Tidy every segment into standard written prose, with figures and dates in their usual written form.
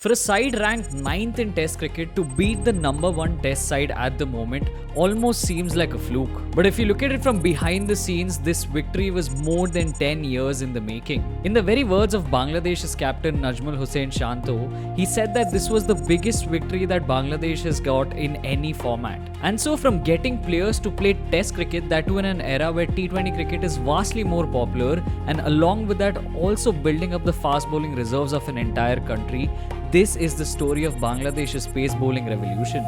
For a side ranked 9th in Test cricket to beat the number 1 Test side at the moment almost seems like a fluke. But if you look at it from behind the scenes, this victory was more than 10 years in the making. In the very words of Bangladesh's captain Najmul Hussain Shanto, he said that this was the biggest victory that Bangladesh has got in any format. And so from getting players to play Test cricket, that too in an era where T20 cricket is vastly more popular, and along with that also building up the fast bowling reserves of an entire country, this is the story of Bangladesh's pace bowling revolution.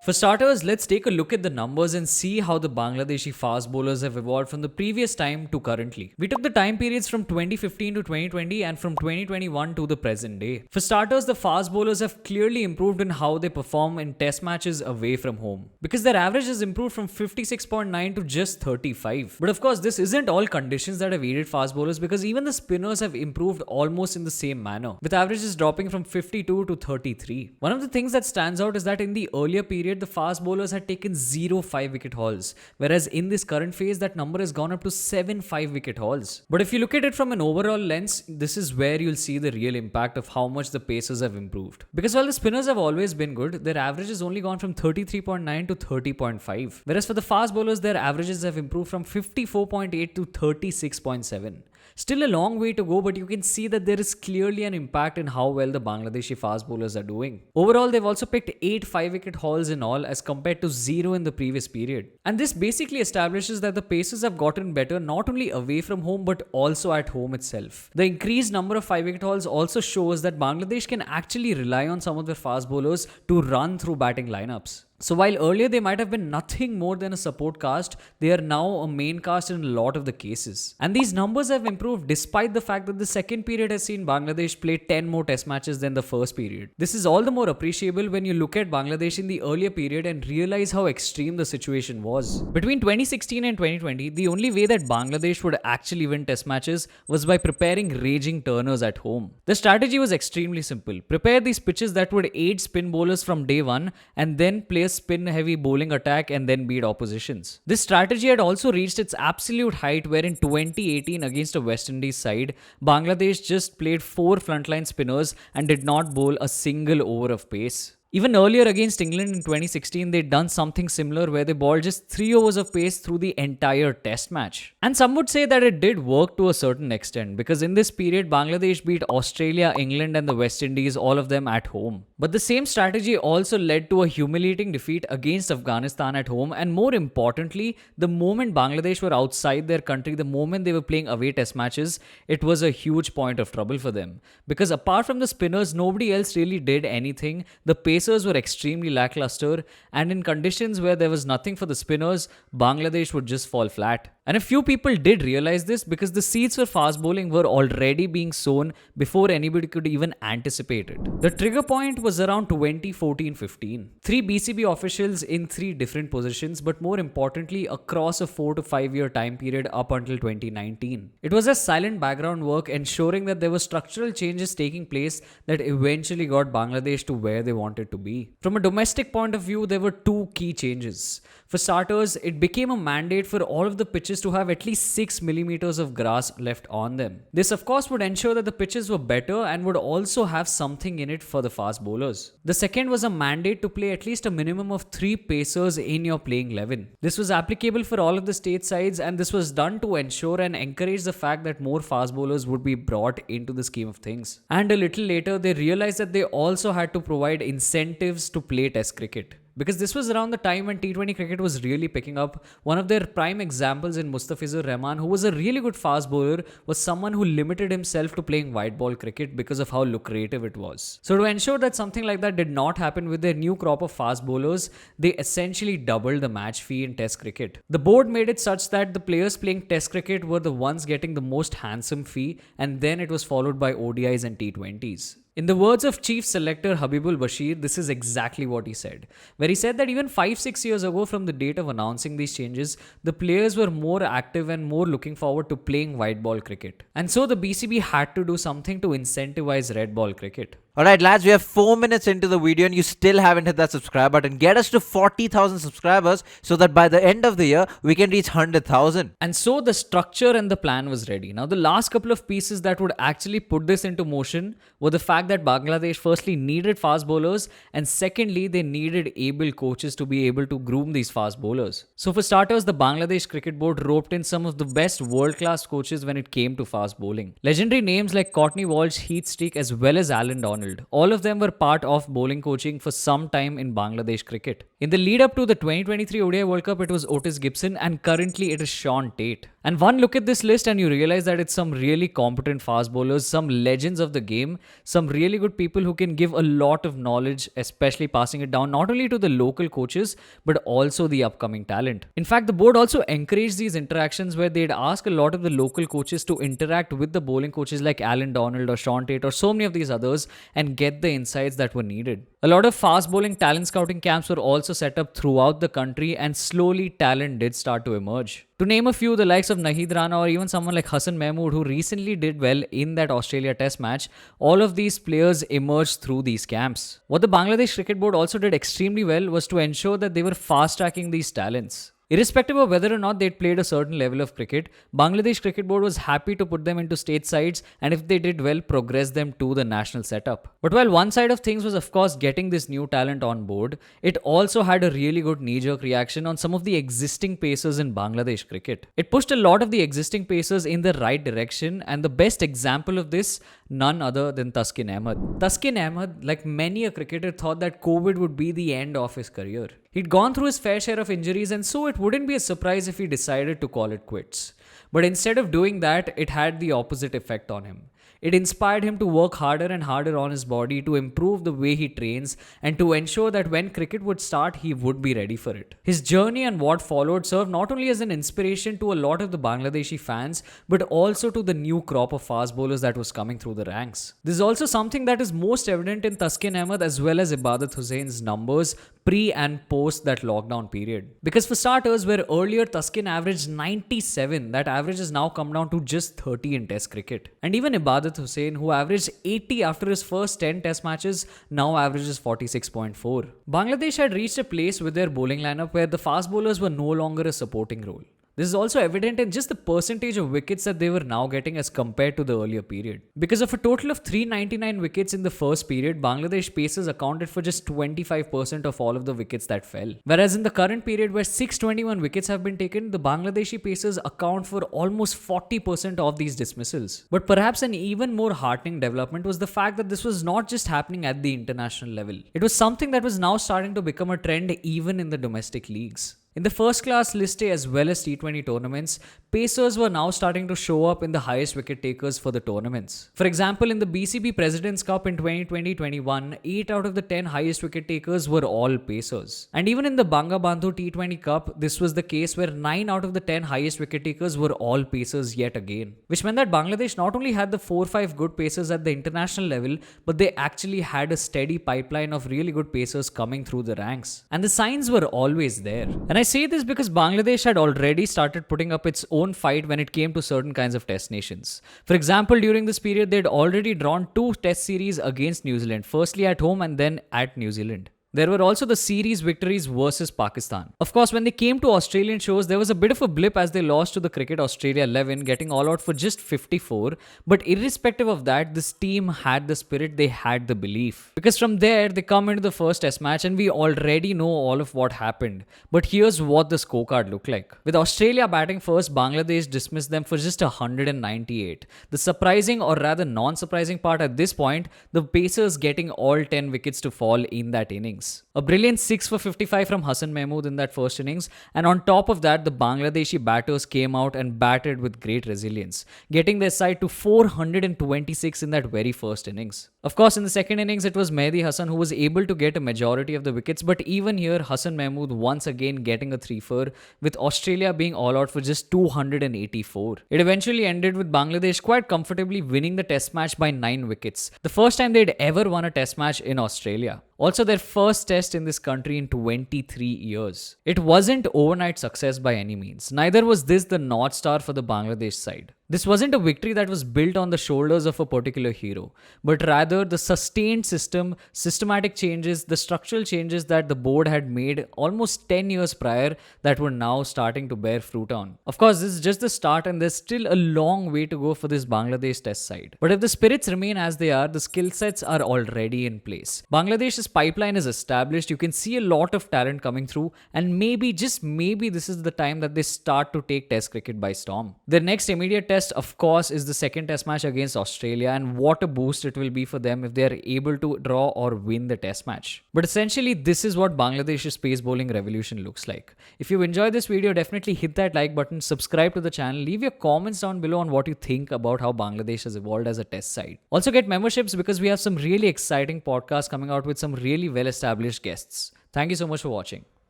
For starters, let's take a look at the numbers and see how the Bangladeshi fast bowlers have evolved from the previous time to currently. We took the time periods from 2015 to 2020 and from 2021 to the present day. For starters, the fast bowlers have clearly improved in how they perform in test matches away from home, because their average has improved from 56.9 to just 35. But of course, this isn't all conditions that have aided fast bowlers, because even the spinners have improved almost in the same manner, with averages dropping from 52 to 33. One of the things that stands out is that in the earlier period, the fast bowlers had taken 0 5-wicket hauls, whereas in this current phase that number has gone up to 7 5-wicket hauls. But if you look at it from an overall lens, this is where you'll see the real impact of how much the pacers have improved. Because while the spinners have always been good, their average has only gone from 33.9 to 30.5, whereas for the fast bowlers their averages have improved from 54.8 to 36.7. Still a long way to go, but you can see that there is clearly an impact in how well the Bangladeshi fast bowlers are doing. Overall, they've also picked 8 5-wicket hauls in all as compared to 0 in the previous period. And this basically establishes that the pacers have gotten better not only away from home but also at home itself. The increased number of 5-wicket hauls also shows that Bangladesh can actually rely on some of their fast bowlers to run through batting lineups. So while earlier they might have been nothing more than a support cast, they are now a main cast in a lot of the cases. And these numbers have improved despite the fact that the second period has seen Bangladesh play 10 more test matches than the first period. This is all the more appreciable when you look at Bangladesh in the earlier period and realize how extreme the situation was. Between 2016 and 2020, the only way that Bangladesh would actually win test matches was by preparing raging turners at home. The strategy was extremely simple. Prepare these pitches that would aid spin bowlers from day one and then play a spin-heavy bowling attack and then beat oppositions. This strategy had also reached its absolute height where in 2018 against a West Indies side, Bangladesh just played 4 frontline spinners and did not bowl a single over of pace. Even earlier against England in 2016, they'd done something similar where they bowled just 3 overs of pace through the entire test match. And some would say that it did work to a certain extent, because in this period, Bangladesh beat Australia, England and the West Indies, all of them at home. But the same strategy also led to a humiliating defeat against Afghanistan at home, and more importantly, the moment Bangladesh were outside their country, the moment they were playing away test matches, it was a huge point of trouble for them. Because apart from the spinners, nobody else really did anything. The pacers were extremely lackluster, and in conditions where there was nothing for the spinners, Bangladesh would just fall flat. And a few people did realize this, because the seeds for fast bowling were already being sown before anybody could even anticipate it. The trigger point was around 2014-15. 3 BCB officials in 3 different positions, but more importantly across a 4 to 5 year time period up until 2019. It was a silent background work ensuring that there were structural changes taking place that eventually got Bangladesh to where they wanted to be. From a domestic point of view, there were 2 key changes. For starters, it became a mandate for all of the pitches to have at least 6 millimeters of grass left on them. This of course would ensure that the pitches were better and would also have something in it for the fast bowlers. The second was a mandate to play at least a minimum of 3 pacers in your playing 11. This was applicable for all of the state sides, and this was done to ensure and encourage the fact that more fast bowlers would be brought into the scheme of things. And a little later, they realized that they also had to provide incentives to play test cricket. Because this was around the time when T20 cricket was really picking up. One of their prime examples in Mustafizur Rahman, who was a really good fast bowler, was someone who limited himself to playing white ball cricket because of how lucrative it was. So to ensure that something like that did not happen with their new crop of fast bowlers, they essentially doubled the match fee in test cricket. The board made it such that the players playing test cricket were the ones getting the most handsome fee, and then it was followed by ODIs and T20s. In the words of Chief Selector Habibul Bashir, this is exactly what he said, where he said that even 5-6 years ago from the date of announcing these changes, the players were more active and more looking forward to playing white ball cricket. And so the BCB had to do something to incentivize red ball cricket. Alright lads, we have 4 minutes into the video and you still haven't hit that subscribe button. Get us to 40,000 subscribers so that by the end of the year, we can reach 100,000. And so the structure and the plan was ready. Now, the last couple of pieces that would actually put this into motion were the fact that Bangladesh firstly needed fast bowlers, and secondly, they needed able coaches to be able to groom these fast bowlers. So for starters, the Bangladesh Cricket Board roped in some of the best world-class coaches when it came to fast bowling. Legendary names like Courtney Walsh, Heath Streak, as well as Alan Donald. All of them were part of bowling coaching for some time in Bangladesh cricket. In the lead up to the 2023 ODI World Cup, it was Otis Gibson, and currently it is Sean Tate. And one look at this list and you realize that it's some really competent fast bowlers, some legends of the game, some really good people who can give a lot of knowledge, especially passing it down not only to the local coaches but also the upcoming talent. In fact, the board also encouraged these interactions where they'd ask a lot of the local coaches to interact with the bowling coaches like Alan Donald or Sean Tate or so many of these others and get the insights that were needed. A lot of fast bowling talent scouting camps were also set up throughout the country, and slowly talent did start to emerge. To name a few, the likes of Nahid Rana or even someone like Hassan Mahmood, who recently did well in that Australia Test match, all of these players emerged through these camps. What the Bangladesh Cricket Board also did extremely well was to ensure that they were fast tracking these talents. Irrespective of whether or not they'd played a certain level of cricket, Bangladesh Cricket Board was happy to put them into state sides, and if they did well, progress them to the national setup. But while one side of things was of course getting this new talent on board, it also had a really good knee-jerk reaction on some of the existing pacers in Bangladesh cricket. It pushed a lot of the existing pacers in the right direction, and the best example of this, none other than Taskin Ahmed. Taskin Ahmed, like many a cricketer, thought that COVID would be the end of his career. He'd gone through his fair share of injuries, and so it wouldn't be a surprise if he decided to call it quits. But instead of doing that, it had the opposite effect on him. It inspired him to work harder and harder on his body, to improve the way he trains, and to ensure that when cricket would start, he would be ready for it. His journey and what followed served not only as an inspiration to a lot of the Bangladeshi fans, but also to the new crop of fast bowlers that was coming through the ranks. This is also something that is most evident in Taskin Ahmed as well as Ibadat Hussein's numbers pre and post that lockdown period. Because for starters, where earlier Taskin averaged 97, that average has now come down to just 30 in Test cricket. And even Ibadat Hussain, who averaged 80 after his first 10 Test matches, now averages 46.4. Bangladesh had reached a place with their bowling lineup where the fast bowlers were no longer a supporting role. This is also evident in just the percentage of wickets that they were now getting as compared to the earlier period. Because of a total of 399 wickets in the first period, Bangladesh pacers accounted for just 25% of all of the wickets that fell. Whereas in the current period where 621 wickets have been taken, the Bangladeshi pacers account for almost 40% of these dismissals. But perhaps an even more heartening development was the fact that this was not just happening at the international level. It was something that was now starting to become a trend even in the domestic leagues. In the first class list A as well as T20 tournaments, pacers were now starting to show up in the highest wicket takers for the tournaments. For example, in the BCB President's Cup in 2020-21, 8 out of the 10 highest wicket takers were all pacers. And even in the Banga Bandhu T20 Cup, this was the case where 9 out of the 10 highest wicket takers were all pacers yet again. Which meant that Bangladesh not only had the 4-5 good pacers at the international level, but they actually had a steady pipeline of really good pacers coming through the ranks. And the signs were always there. And I say this because Bangladesh had already started putting up its own fight when it came to certain kinds of test nations. For example, during this period, they'd already drawn 2 test series against New Zealand, firstly at home and then at New Zealand. There were also the series victories versus Pakistan. Of course, when they came to Australian shows, there was a bit of a blip as they lost to the Cricket Australia 11, getting all out for just 54. But irrespective of that, this team had the spirit, they had the belief. Because from there, they come into the first test match and we already know all of what happened. But here's what the scorecard looked like. With Australia batting first, Bangladesh dismissed them for just 198. The surprising or rather non-surprising part at this point, the Pacers getting all 10 wickets to fall in that innings. A brilliant 6 for 55 from Hassan Mahmood in that first innings, and on top of that, the Bangladeshi batters came out and batted with great resilience, getting their side to 426 in that very first innings. Of course, in the second innings, it was Mehdi Hassan who was able to get a majority of the wickets, but even here, Hassan Mahmood once again getting a 3-4, with Australia being all out for just 284. It eventually ended with Bangladesh quite comfortably winning the test match by 9 wickets, the first time they'd ever won a test match in Australia. Also their first test in this country in 23 years. It wasn't overnight success by any means. Neither was this the North Star for the Bangladesh side. This wasn't a victory that was built on the shoulders of a particular hero, but rather the sustained systematic changes, the structural changes that the board had made almost 10 years prior that were now starting to bear fruit on. Of course, this is just the start and there's still a long way to go for this Bangladesh test side. But if the spirits remain as they are, the skill sets are already in place. Bangladesh's pipeline is established, you can see a lot of talent coming through, and maybe, just maybe, this is the time that they start to take test cricket by storm. Their next immediate test, of course, is the second test match against Australia, and what a boost it will be for them if they are able to draw or win the test match. But essentially, this is what Bangladesh's pace bowling revolution looks like. If you enjoyed this video, definitely hit that like button, subscribe to the channel, leave your comments down below on what you think about how Bangladesh has evolved as a test side. Also get memberships because we have some really exciting podcasts coming out with some really well-established guests. Thank you so much for watching.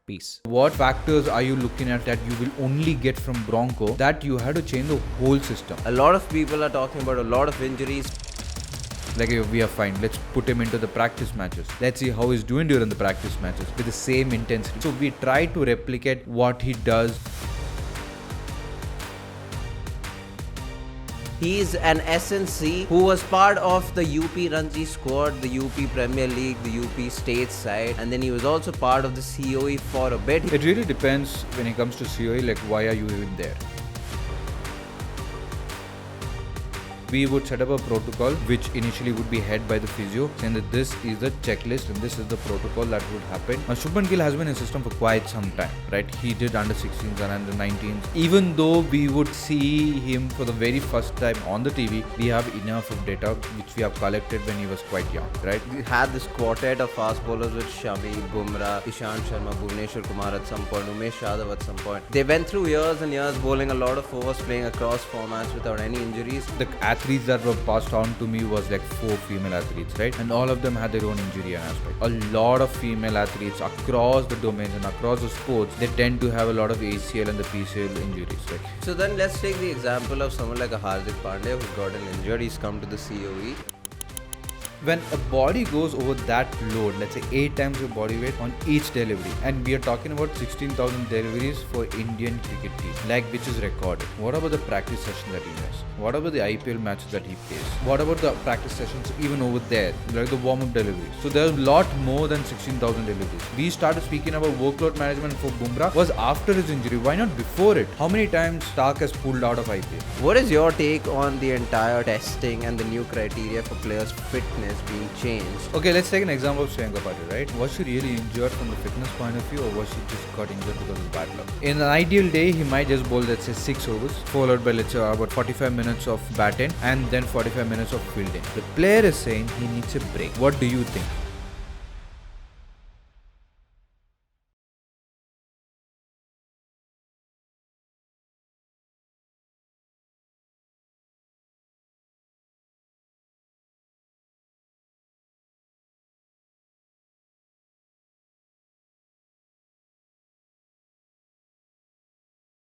Peace. What factors are you looking at that you will only get from Bronco that you had to change the whole system? A lot of people are talking about a lot of injuries. Like, we are fine, let's put him into the practice matches. Let's see how he's doing during the practice matches with the same intensity. So we try to replicate what he does. He's an SNC who was part of the UP Ranji squad, the UP Premier League, the UP State side, and then he was also part of the COE for a bit. It really depends when it comes to COE, like why are you even there? We would set up a protocol which initially would be head by the physio, saying that this is the checklist and this is the protocol that would happen. Now, Shubman Gill has been in system for quite some time, right? He did under 16s and under 19s. Even though we would see him for the very first time on the TV, we have enough of data which we have collected when he was quite young, right? We had this quartet of fast bowlers with Shami, Bumrah, Ishant Sharma, Bhuvneshwar Kumar at some point, Umesh Yadav at some point. They went through years and years bowling a lot of overs, playing across formats without any injuries. The athletes that were passed on to me was like 4 female athletes, right? And all of them had their own injury and aspect. A lot of female athletes across the domains and across the sports, they tend to have a lot of ACL and the PCL injuries, right? So then let's take the example of someone like a Hardik Pandya who's gotten injured. He's come to the COE. When a body goes over that load, let's say 8 times your body weight on each delivery, and we are talking about 16,000 deliveries for Indian cricket team, like, which is recorded. What about the practice session that he does? What about the IPL matches that he plays? What about the practice sessions even over there, like the warm-up deliveries? So there's a lot more than 16,000 deliveries. We started speaking about workload management for Bumrah was after his injury. Why not before it? How many times Stark has pulled out of IPL? What is your take on the entire testing and the new criteria for players' fitness being changed? Okay, let's take an example of Priyanka Patil, right? Was she really injured from the fitness point of view, or was she just got injured because of bad luck? In an ideal day, he might just bowl, let's say, 6 overs, followed by, let's say, about 45 minutes of batting and then 45 minutes of fielding. The player is saying he needs a break. What do you think?